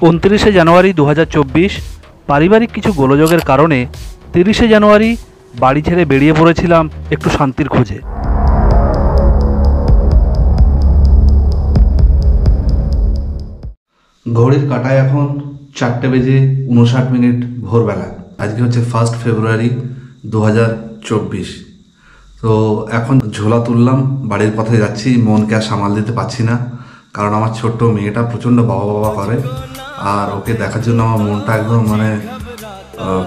29 জানুয়ারি 2024 পারিবারিক কিছু গোলযোগের কারণে 30 জানুয়ারি বাড়ি ছেড়ে বেরিয়ে পড়েছিলাম একটু শান্তির খোঁজে। ঘড়ির কাঁটায় এখন 4:59 ভোরবেলা। আজকে হচ্ছে 1 ফেব্রুয়ারি 2024। তো এখন ঝোলা তুললাম, বাড়ির পথে যাচ্ছি। মনকে আর সামাল দিতে পারছি না, কারণ আমার ছোট্ট মেয়েটা প্রচণ্ড বাবা বাবা করে, আর ওকে দেখার জন্য আমার মনটা একদম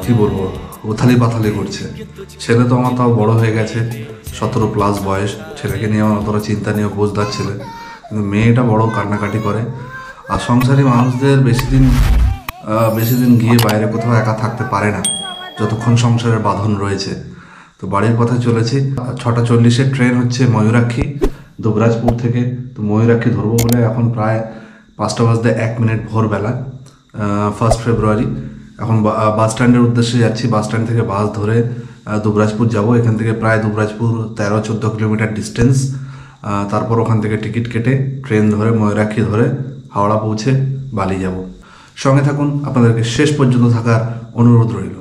কি বলবো, উথালি পাথালি করছে। ছেলে তো আমার তাও বড় হয়ে গেছে, 17+ বয়স। ছেলেকে নিয়ে আমার অতটা চিন্তা নিয়ে বোঝদার ছেলে, কিন্তু মেয়েটা বড় কান্নাকাটি করে। আর সংসারী মানুষদের বেশি দিন গিয়ে বাইরে কোথাও একা থাকতে পারে না, যতক্ষণ সংসারের বাঁধন রয়েছে। তো বাড়ির পথে চলেছি। 6:40 ট্রেন হচ্ছে ময়ূরাক্ষী, দুবরাজপুর থেকে। তো ময়ূরাক্ষী ধরবো বলে এখন প্রায় 5:01 ভোরবেলা, 1 ফেব্রুয়ারি। এখন বাস স্ট্যান্ডের উদ্দেশ্যে যাচ্ছি। বাস স্ট্যান্ড থেকে বাস ধরে দুবরাজপুর যাব। এখান থেকে প্রায় দুবরাজপুর 13-14 কিলোমিটার ডিস্টেন্স। তারপর ওখান থেকে টিকিট কেটে ট্রেন ধরে ময়ূরাক্ষী ধরে হাওড়া পৌঁছে বালি যাব। সঙ্গে থাকুন, আপনাদেরকে শেষ পর্যন্ত থাকার অনুরোধ রইল।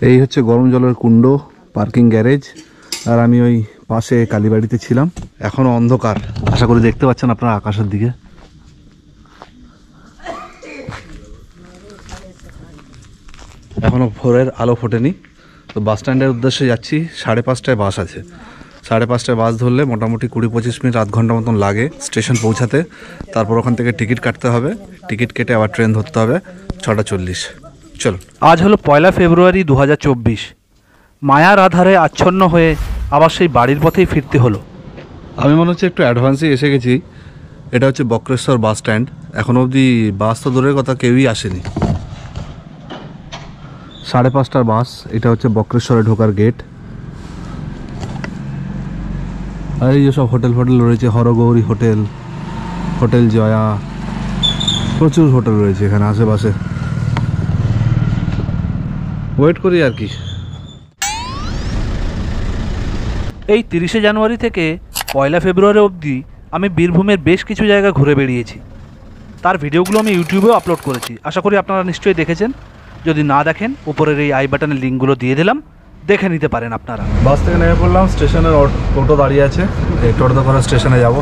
এই হচ্ছে গরম জলের কুণ্ড, পার্কিং গ্যারেজ। আর আমি ওই পাশে কালীবাড়িতে ছিলাম। এখনও অন্ধকার, আশা করি দেখতে পাচ্ছেন আপনারা আকাশের দিকে। এখনও ভোরের আলো ফোটেনি। তো বাস স্ট্যান্ডের উদ্দেশ্যে যাচ্ছি। 5:30টায় বাস আছে। 5:30টায় বাস ধরলে মোটামুটি 20-25 মিনিট, আধ ঘন্টা মতন লাগে স্টেশন পৌঁছাতে। তারপর ওখান থেকে টিকিট কাটতে হবে, টিকিট কেটে আবার ট্রেন ধরতে হবে 6:40। চল। আজ হলো 1 ফেব্রুয়ারি 2024। মায়ার আধারে আচ্ছন্ন হয়ে আবার সেই বাড়ির পথেই ফিরতে হলো। আমি মনে হচ্ছে একটু অ্যাডভান্সেই এসে গেছি। এটা হচ্ছে বক্রেশ্বর বাস স্ট্যান্ড। এখনও অবধি বাস তো দূরের কথা, কেউই আসেনি। 5:30টার বাস। এটা হচ্ছে বক্রেশ্বরে ঢোকার গেট। আর এই যেসব হোটেল রয়েছে, হরগৌরী হোটেল, হোটেল জয়া, প্রচুর হোটেল রয়েছে এখানে আশেপাশে। ওয়েট করি আর কি। এই 30 জানুয়ারি থেকে 1 ফেব্রুয়ারি অবধি আমি বীরভূমের বেশ কিছু জায়গা ঘুরে বেরিয়েছি। তার ভিডিওগুলো আমি ইউটিউবেও আপলোড করেছি, আশা করি আপনারা নিশ্চয়ই দেখেছেন। যদি না দেখেন, উপরের এই আই বাটনের লিঙ্কগুলো দিয়ে দিলাম, দেখে নিতে পারেন আপনারা। বাস থেকে নেমে পড়লাম। স্টেশনের টোটো দাঁড়িয়ে আছে, এই টোটো করে স্টেশনে যাব।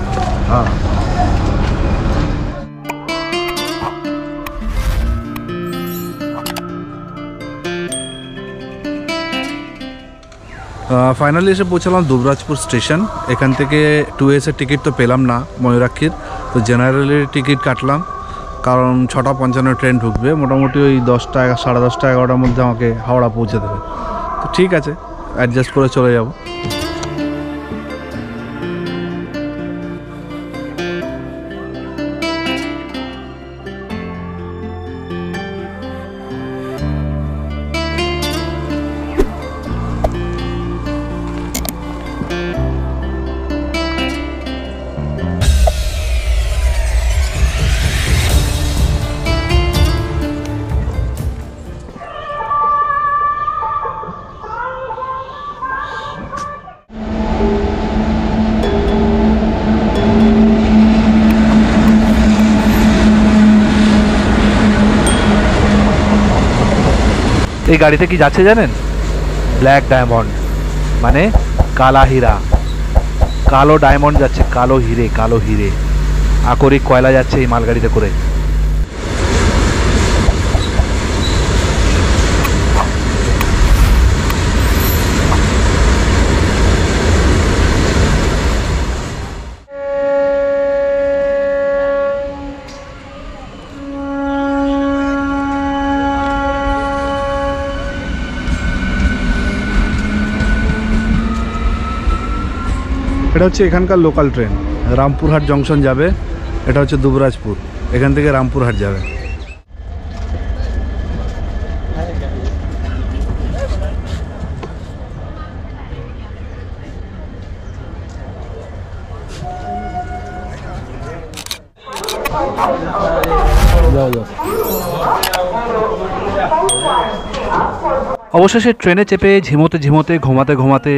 ফাইনালি এসে পৌঁছালাম দুবরাজপুর স্টেশন। এখান থেকে 2S এর টিকিট তো পেলাম না ময়ূরাক্ষীর, তো জেনারেলের টিকিট কাটলাম, কারণ 6:55 ট্রেন ঢুকবে। মোটামুটি ওই 10টা, 10:30, 11টার মধ্যে আমাকে হাওড়া পৌঁছে দেবে। তো ঠিক আছে, অ্যাডজাস্ট করে চলে যাব। এই গাড়িতে কি যাচ্ছে জানেন? ব্ল্যাক ডায়মন্ড, মানে কালা হীরা। কালো ডায়মন্ড যাচ্ছে, কালো হিরে। আকরিক কয়লা যাচ্ছে এই মালগাড়িতে করে। এটা হচ্ছে এখানকার লোকাল ট্রেন, রামপুরহাট জংশন যাবে। এটা হচ্ছে দুবরাজপুর, এখান থেকে রামপুরহাট যাবে। অবশেষে ট্রেনে চেপে ঝিমোতে ঘুমাতে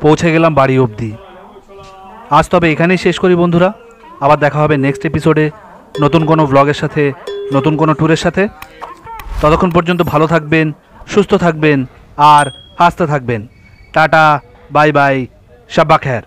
পৌঁছে গেলাম বাড়ি অবধি। আজ তবে এখানেই শেষ করি বন্ধুরা, আবার দেখা হবে নেক্সট এপিসোডে। নতুন কোনো ব্লগের সাথে, নতুন কোনো ট্যুরের সাথে। ততক্ষণ পর্যন্ত ভালো থাকবেন, সুস্থ থাকবেন আর হাসতে থাকবেন। টাটা, বাই বাই, শাব্বা খের।